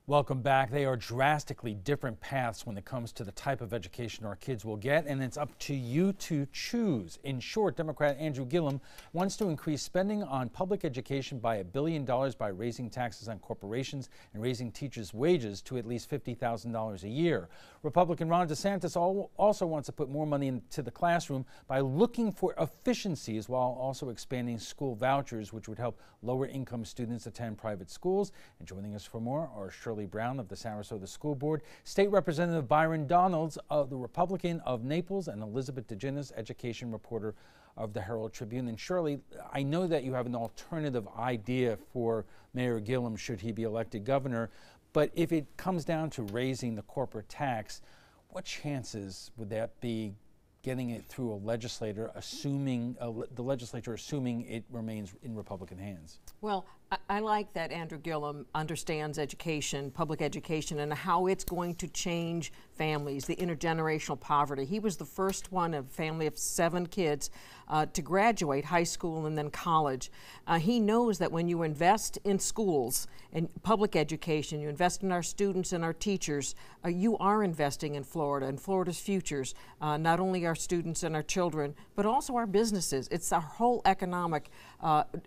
Welcome back. They are drastically different paths when it comes to the type of education our kids will get, and it's up to you to choose. In short, Democrat Andrew Gillum wants to increase spending on public education by $1 billion by raising taxes on corporations and raising teachers' wages to at least $50,000 a year. Republican Ron DeSantis also wants to put more money into the classroom by looking for efficiencies while also expanding school vouchers, which would help lower-income students attend private schools. And joining us for more are Shirley Brown of the Sarasota School Board, State Representative Byron Donalds of the Republican of Naples, and Elizabeth DeGinnis, education reporter of the Herald Tribune. And Shirley, I know that you have an alternative idea for Mayor Gillum should he be elected governor, but if it comes down to raising the corporate tax, what chances would that be getting it through a legislator, assuming the legislature assuming it remains in Republican hands? Well, I like that Andrew Gillum understands education, public education, and how it's going to change families, the intergenerational poverty. He was the first one of a family of 7 kids to graduate high school and then college. He knows that when you invest in schools and public education, you invest in our students and our teachers, you are investing in Florida and Florida's futures, not only our students and our children, but also our businesses. It's our whole economic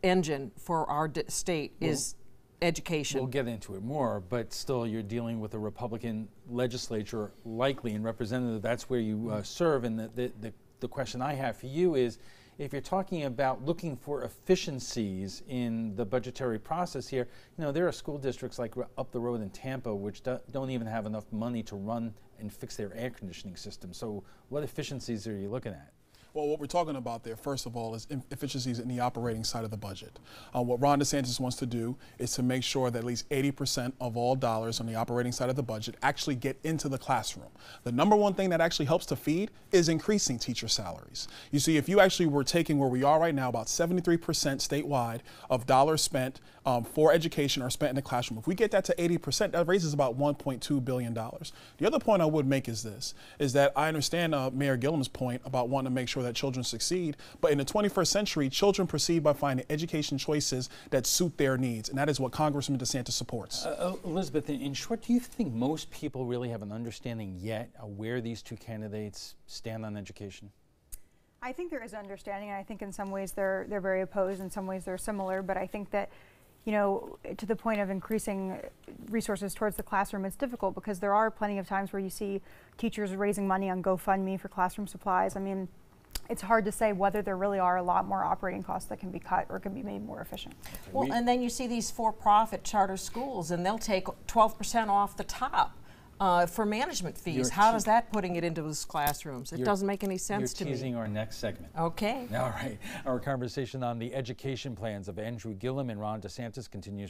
engine for our state is education. We'll get into it more, but still you're dealing with a Republican legislature likely, and Representative, that's where you serve. And the question I have for you is, if you're talking about looking for efficiencies in the budgetary process here, you know, there are school districts like up the road in Tampa which don't even have enough money to run and fix their air conditioning system. So what efficiencies are you looking at? Well, what we're talking about there, first of all, is efficiencies in the operating side of the budget. What Ron DeSantis wants to do is to make sure that at least 80% of all dollars on the operating side of the budget actually get into the classroom. The number one thing that actually helps to feed is increasing teacher salaries. You see, if you actually were taking where we are right now, about 73% statewide of dollars spent for education are spent in the classroom. If we get that to 80%, that raises about $1.2 billion. The other point I would make is this, is that I understand Mayor Gillum's point about wanting to make sure that children succeed, but in the 21st century, children proceed by finding education choices that suit their needs, and that is what Congressman DeSantis supports. Elizabeth, in short, do you think most people really have an understanding yet of where these two candidates stand on education? I think there is understanding, and I think in some ways they're very opposed, in some ways they're similar, but I think that, you know, to the point of increasing resources towards the classroom, it's difficult because there are plenty of times where you see teachers raising money on GoFundMe for classroom supplies. I mean, it's hard to say whether there really are a lot more operating costs that can be cut or can be made more efficient. Well, and then you see these for-profit charter schools, and they'll take 12% off the top for management fees. How does that putting it into those classrooms? It doesn't make any sense to me. You're teasing our next segment. Okay. All right. Our conversation on the education plans of Andrew Gillum and Ron DeSantis continues.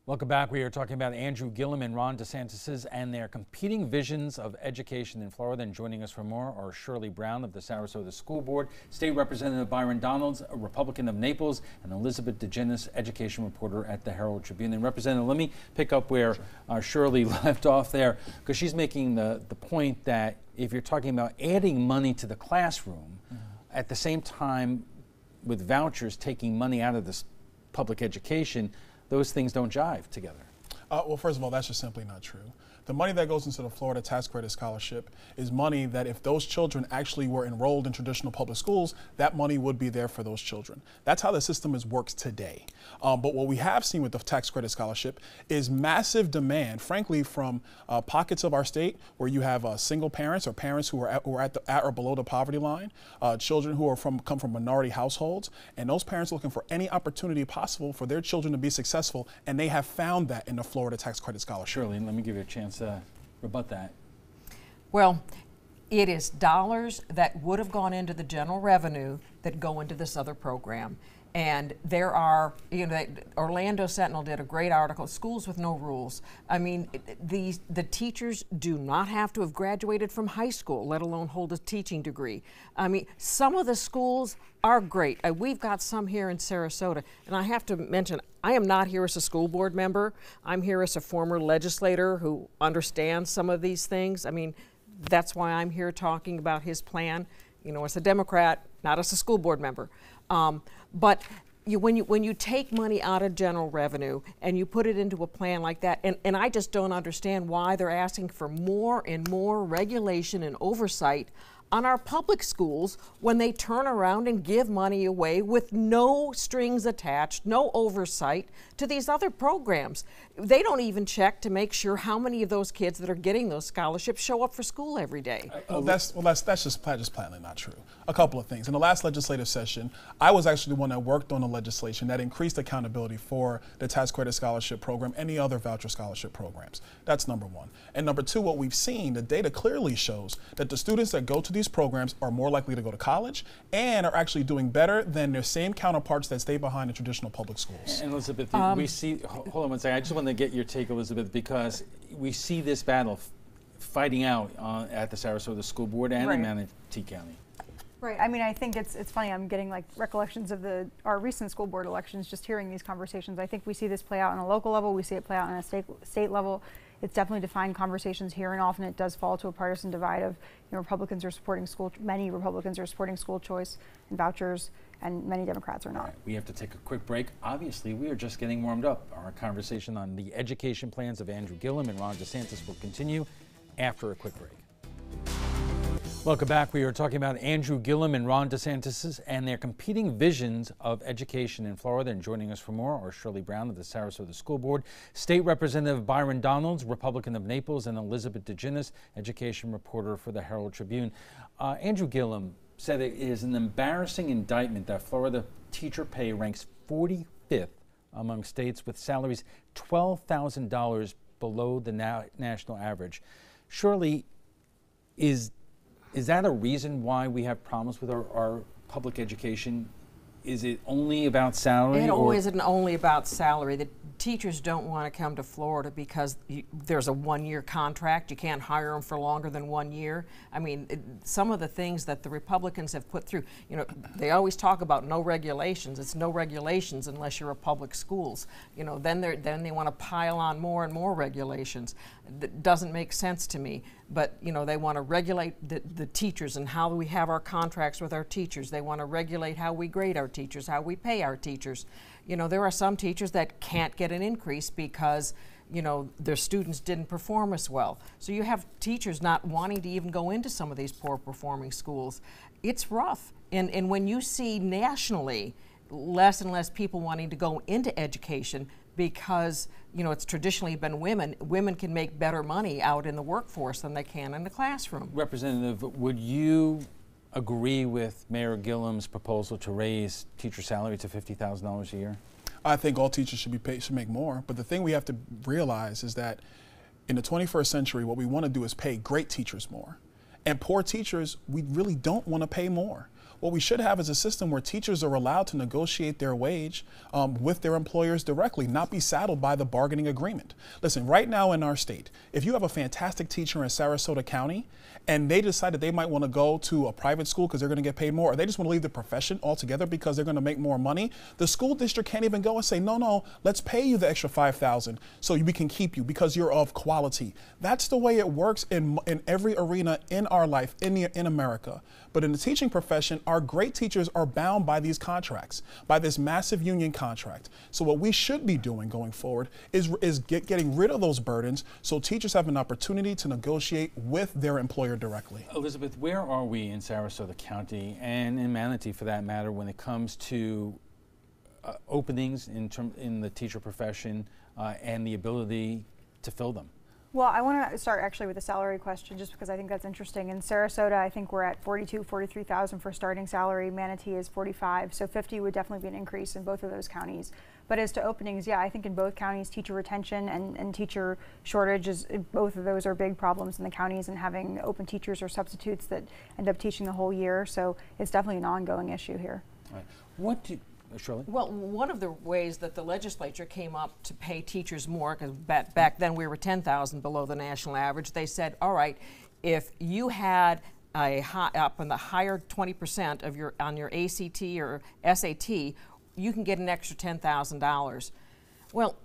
Welcome back. We are talking about Andrew Gillum and Ron DeSantis and their competing visions of education in Florida. And joining us for more are Shirley Brown of the Sarasota School Board, State Representative Byron Donalds, a Republican of Naples, and Elizabeth DeGinnis, education reporter at the Herald Tribune. And Representative, let me pick up where Shirley left off there, because she's making the point that if you're talking about adding money to the classroom, at the same time with vouchers taking money out of this public education, those things don't jive together. Well, first of all, that's just simply not true. The money that goes into the Florida Tax Credit Scholarship is money that if those children actually were enrolled in traditional public schools, that money would be there for those children. That's how the system works today. But what we have seen with the Tax Credit Scholarship is massive demand, frankly, from pockets of our state where you have single parents or parents who are at or below the poverty line, children who are come from minority households, and those parents are looking for any opportunity possible for their children to be successful, and they have found that in the Florida Tax Credit Scholarship. Shirley, let me give you a chance to rebut that. Well, it is dollars that would have gone into the general revenue that go into this other program. And there are, you know, Orlando Sentinel did a great article, Schools with No Rules. I mean, the teachers do not have to have graduated from high school, let alone hold a teaching degree. I mean, some of the schools are great. We've got some here in Sarasota, and I have to mention, I am not here as a school board member. I'm here as a former legislator who understands some of these things. I mean, that's why I'm here talking about his plan, you know, as a Democrat, not as a school board member. But when you take money out of general revenue and you put it into a plan like that, and I just don't understand why they're asking for more and more regulation and oversight on our public schools when they turn around and give money away with no strings attached, no oversight to these other programs. They don't even check to make sure how many of those kids that are getting those scholarships show up for school every day. That's just plainly not true. A couple of things. In the last legislative session, I was actually the one that worked on the legislation that increased accountability for the tax credit scholarship program and the other voucher scholarship programs. That's number one. And number two, what we've seen, the data clearly shows that the students that go to these programs are more likely to go to college and are actually doing better than their same counterparts that stay behind in traditional public schools. And Elizabeth, we see, hold on one second, I just want to get your take, Elizabeth, because we see this battle fighting out at the Sarasota School Board and in Manatee County. Right. I mean, I think it's funny. I'm getting like recollections of our recent school board elections, just hearing these conversations. I think we see this play out on a local level. We see it play out on a state level. It's definitely defined conversations here, and often it does fall to a partisan divide of, Republicans are supporting many Republicans are supporting school choice and vouchers, and many Democrats are not. Right, we have to take a quick break. Obviously, we are just getting warmed up. Our conversation on the education plans of Andrew Gillum and Ron DeSantis will continue after a quick break. Welcome back. We are talking about Andrew Gillum and Ron DeSantis and their competing visions of education in Florida. And joining us for more are Shirley Brown of the Sarasota School Board, State Representative Byron Donalds, Republican of Naples, and Elizabeth DeGinnis, education reporter for the Herald Tribune. Andrew Gillum said it is an embarrassing indictment that Florida teacher pay ranks 45th among states with salaries $12,000 below the national average. Shirley, is that a reason why we have problems with our public education? Is it only about salary? It isn't only about salary. The teachers don't want to come to Florida because there's a one-year contract. You can't hire them for longer than 1 year. I mean, some of the things that the Republicans have put through, they always talk about no regulations. It's no regulations unless you're a public schools. Then they want to pile on more and more regulations. That doesn't make sense to me. But they want to regulate the teachers and how we have our contracts with our teachers. They want to regulate how we grade our teachers, how we pay our teachers. There are some teachers that can't get an increase because their students didn't perform as well. So you have teachers not wanting to even go into some of these poor performing schools. It's rough. And when you see nationally less and less people wanting to go into education because it's traditionally been women can make better money out in the workforce than they can in the classroom. Representative, would you agree with Mayor Gillum's proposal to raise teacher salary to $50,000 a year? I think all teachers should make more, but the thing we have to realize is that in the 21st century, what we want to do is pay great teachers more. And poor teachers, we really don't want to pay more. What we should have is a system where teachers are allowed to negotiate their wage with their employers directly, not be saddled by the bargaining agreement. Listen, right now in our state, if you have a fantastic teacher in Sarasota County and they decide that they might want to go to a private school because they're going to get paid more, or they just want to leave the profession altogether because they're going to make more money, the school district can't even go and say, no, let's pay you the extra $5,000 so we can keep you because you're of quality. That's the way it works in every arena in our life in America. But in the teaching profession, our great teachers are bound by these contracts, by this massive union contract. So what we should be doing going forward is getting rid of those burdens so teachers have an opportunity to negotiate with their employer directly. Elizabeth, where are we in Sarasota County and in Manatee for that matter when it comes to openings in the teacher profession and the ability to fill them? Well, I want to start actually with the salary question just because I think that's interesting. In Sarasota, I think we're at $43,000 for starting salary. Manatee is $45,000, so $50,000 would definitely be an increase in both of those counties. But as to openings, yeah, I think in both counties, teacher retention and teacher shortage both of those are big problems in the counties, and having open teachers or substitutes that end up teaching the whole year. So it's definitely an ongoing issue here. All right. Shirley? Well, one of the ways that the legislature came up to pay teachers more, because back then we were $10,000 below the national average, they said, all right, if you had up in the higher 20% of on your ACT or SAT, you can get an extra $10,000. Well,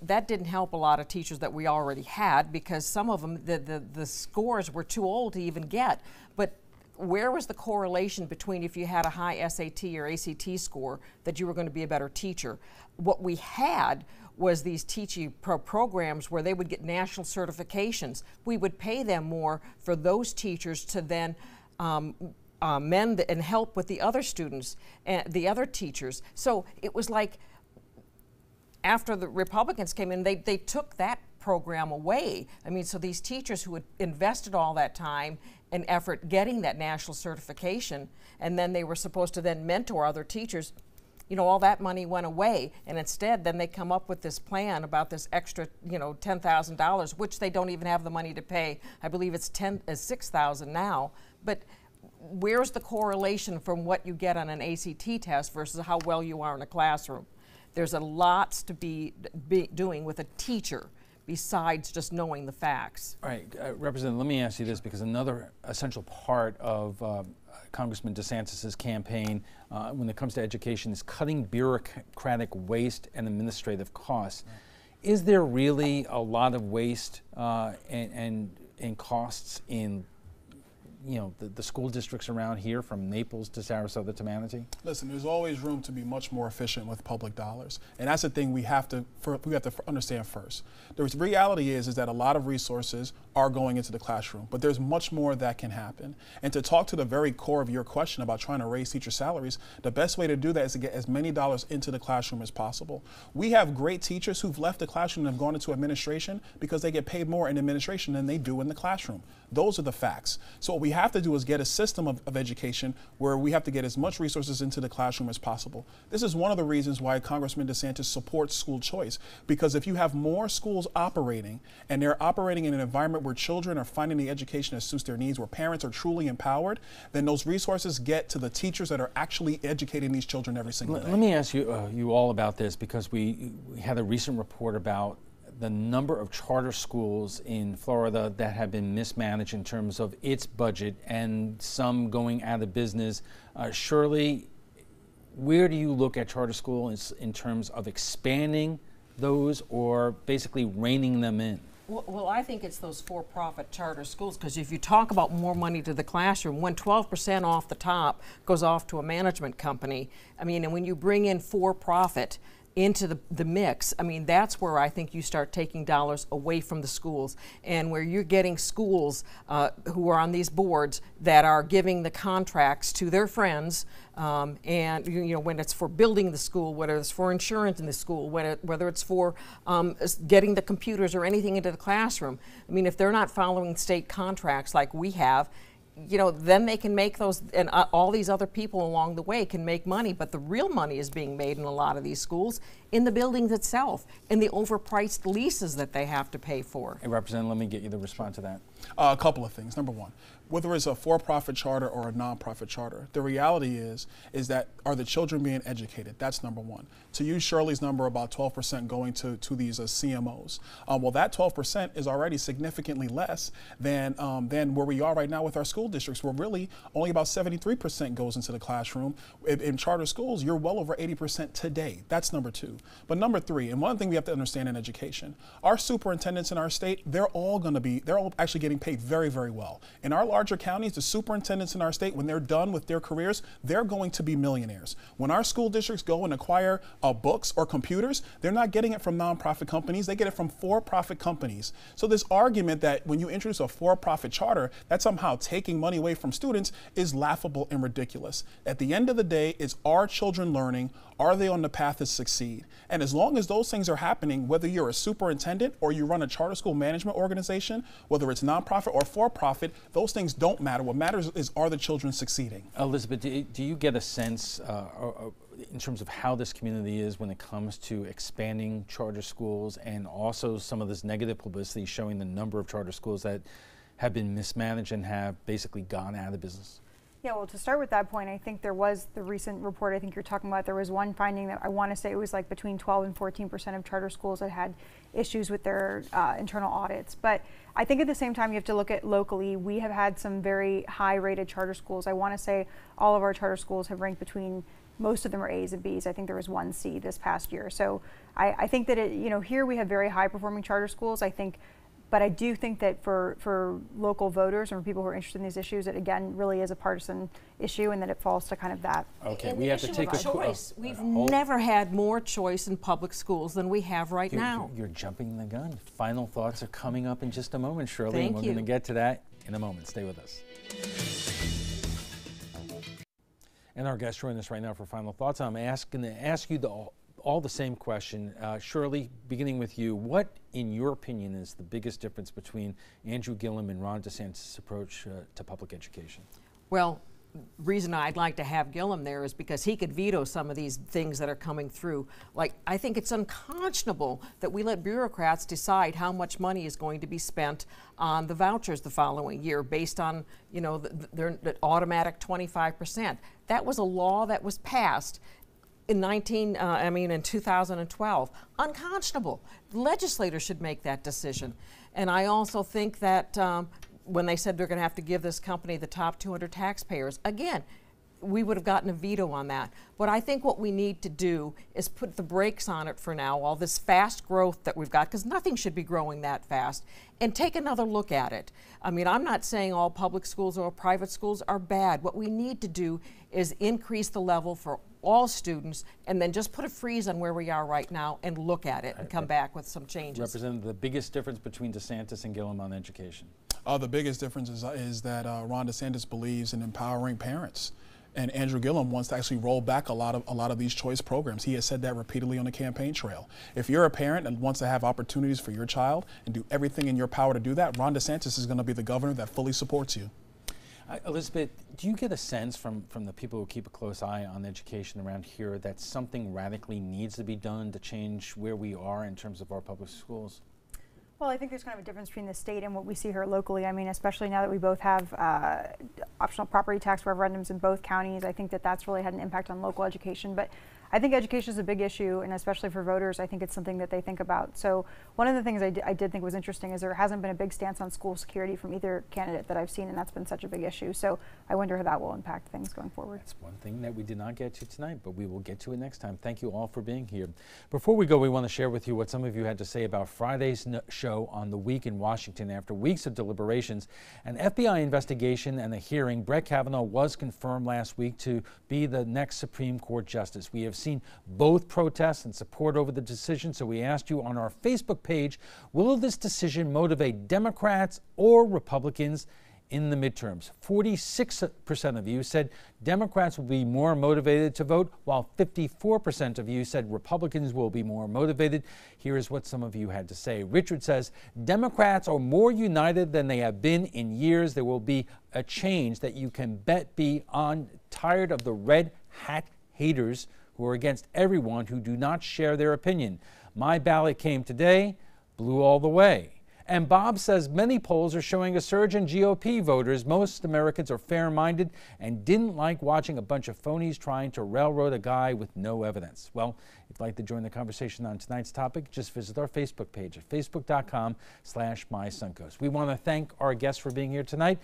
that didn't help a lot of teachers that we already had because some of them, the scores were too old to even get. But where was the correlation between if you had a high SAT or ACT score that you were going to be a better teacher? What we had was these teaching programs where they would get national certifications. We would pay them more for those teachers to then mend and help with the other students and the other teachers. So it was like after the Republicans came in, they took that program away. I mean, so these teachers who had invested all that time and effort getting that national certification, and then they were supposed to then mentor other teachers, you know, all that money went away, and instead then they come up with this plan about this extra, you know, $10,000, which they don't even have the money to pay. I believe it's $6,000 now, but where's the correlation from what you get on an ACT test versus how well you are in a classroom? There's a lot to be doing with a teacher besides just knowing the facts. All right, Representative, let me ask you this, because another essential part of Congressman DeSantis's campaign when it comes to education is cutting bureaucratic waste and administrative costs. Is there really a lot of waste and costs in, you know, the school districts around here, from Naples to Sarasota to Manatee? Listen, there's always room to be much more efficient with public dollars, and that's the thing we have to understand first. The reality is that a lot of resources are going into the classroom, but there's much more that can happen. And to talk to the very core of your question about trying to raise teacher salaries, the best way to do that is to get as many dollars into the classroom as possible. We have great teachers who've left the classroom and have gone into administration because they get paid more in administration than they do in the classroom. Those are the facts. So what we have to do is get a system of education where we have to get as much resources into the classroom as possible. This is one of the reasons why Congressman DeSantis supports school choice, because if you have more schools operating and they're operating in an environment where children are finding the education that suits their needs, where parents are truly empowered, then those resources get to the teachers that are actually educating these children every single day. Let me ask you all about this, because we had a recent report about the number of charter schools in Florida that have been mismanaged in terms of its budget, and some going out of business. Shirley, where do you look at charter schools in terms of expanding those or basically reining them in? Well, I think it's those for-profit charter schools, because if you talk about more money to the classroom, when 12% off the top goes off to a management company, I mean, and when you bring in for-profit into the mix, I mean, that's where I think you start taking dollars away from the schools, and where you're getting schools who are on these boards that are giving the contracts to their friends, and you know, when it's for building the school, whether it's for insurance in the school, whether it's for getting the computers or anything into the classroom. I mean, if they're not following state contracts like we have, you know, then they can make those, and all these other people along the way can make money, but the real money is being made in a lot of these schools in the buildings itself, in the overpriced leases that they have to pay for. Hey, Representative, let me get you the response to that. A couple of things. Number one, whether it's a for-profit charter or a nonprofit charter, the reality is that are the children being educated? That's number one. To use Shirley's number about 12% going to these CMOs, well, that 12% is already significantly less than where we are right now with our school districts, where really only about 73% goes into the classroom. In charter schools, you're well over 80% today. That's number two. But number three, and one thing we have to understand in education, our superintendents in our state, they're all actually getting paid very, very well. In our larger counties, the superintendents in our state, when they're done with their careers, they're going to be millionaires. When our school districts go and acquire books or computers, they're not getting it from nonprofit companies, they get it from for-profit companies. So this argument that when you introduce a for-profit charter, that's somehow taking money away from students is laughable and ridiculous. At the end of the day, it's our children learning. Are they on the path to succeed? And as long as those things are happening, whether you're a superintendent or you run a charter school management organization, whether it's nonprofit or for-profit, those things don't matter. What matters is, are the children succeeding? Elizabeth, do you get a sense in terms of how this community is when it comes to expanding charter schools, and also some of this negative publicity showing the number of charter schools that have been mismanaged and have basically gone out of business? Yeah, well, to start with that point, I think there was the recent report I think you're talking about. There was one finding that I want to say it was like between 12 and 14% of charter schools that had issues with their internal audits. But I think at the same time, you have to look at locally. We have had some very high rated charter schools. I want to say all of our charter schools have ranked between, most of them are A's and B's. I think there was one C this past year. So I think that here we have very high performing charter schools. I think But I do think that for local voters and for people who are interested in these issues, it again really is a partisan issue, and that it falls to kind of that. Okay, and we have to take a choice. We've never had more choice in public schools than we have right now. You're jumping the gun. Final thoughts are coming up in just a moment, Shirley, Thank and we're you. going to get to that in a moment. Stay with us. And our guest joining us right now for final thoughts. I'm going to ask you all the same question. Shirley, beginning with you, what, in your opinion, is the biggest difference between Andrew Gillum and Ron DeSantis' approach to public education? Well, reason I'd like to have Gillum there is because he could veto some of these things that are coming through. Like, I think it's unconscionable that we let bureaucrats decide how much money is going to be spent on the vouchers the following year based on, you know, the automatic 25%. That was a law that was passed in 2012. Unconscionable. Legislators should make that decision. And I also think that when they said they're going to have to give this company the top 200 taxpayers, again, we would have gotten a veto on that. But I think what we need to do is put the brakes on it for now, all this fast growth that we've got, because nothing should be growing that fast, and take another look at it. I mean, I'm not saying all public schools or private schools are bad. What we need to do is increase the level for all students, and then just put a freeze on where we are right now and look at it and come back with some changes. Representative, the biggest difference between DeSantis and Gillum on education? The biggest difference is that Ron DeSantis believes in empowering parents, and Andrew Gillum wants to actually roll back a lot of these choice programs. He has said that repeatedly on the campaign trail. If you're a parent and wants to have opportunities for your child and do everything in your power to do that, Ron DeSantis is going to be the governor that fully supports you. Elizabeth, do you get a sense from the people who keep a close eye on education around here that something radically needs to be done to change where we are in terms of our public schools? Well, I think there's kind of a difference between the state and what we see here locally. I mean, especially now that we both have optional property tax referendums in both counties, I think that that's really had an impact on local education. But I think education is a big issue, and especially for voters, I think it's something that they think about. So one of the things I did think was interesting is there hasn't been a big stance on school security from either candidate that I've seen, and that's been such a big issue. So I wonder how that will impact things going forward. That's one thing that we did not get to tonight, but we will get to it next time. Thank you all for being here. Before we go, we want to share with you what some of you had to say about Friday's show on The Week in Washington. After weeks of deliberations, an FBI investigation and a hearing, Brett Kavanaugh was confirmed last week to be the next Supreme Court justice. We have seen both protests and support over the decision, so we asked you on our Facebook page, will this decision motivate Democrats or Republicans in the midterms? 46% of you said Democrats will be more motivated to vote, while 54% of you said Republicans will be more motivated. Here is what some of you had to say. Richard says, Democrats are more united than they have been in years. There will be a change that you can bet be on. Tired of the red hat haters who are against everyone who do not share their opinion. My ballot came today, blue all the way. And Bob says many polls are showing a surge in GOP voters. Most Americans are fair-minded and didn't like watching a bunch of phonies trying to railroad a guy with no evidence. Well, if you'd like to join the conversation on tonight's topic, just visit our Facebook page at facebook.com/mysuncoast. We want to thank our guests for being here tonight.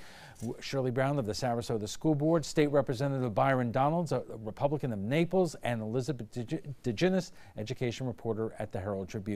Shirley Brown of the Sarasota School Board, State Representative Byron Donalds, a Republican of Naples, and Elizabeth DeGinis, education reporter at the Herald Tribune.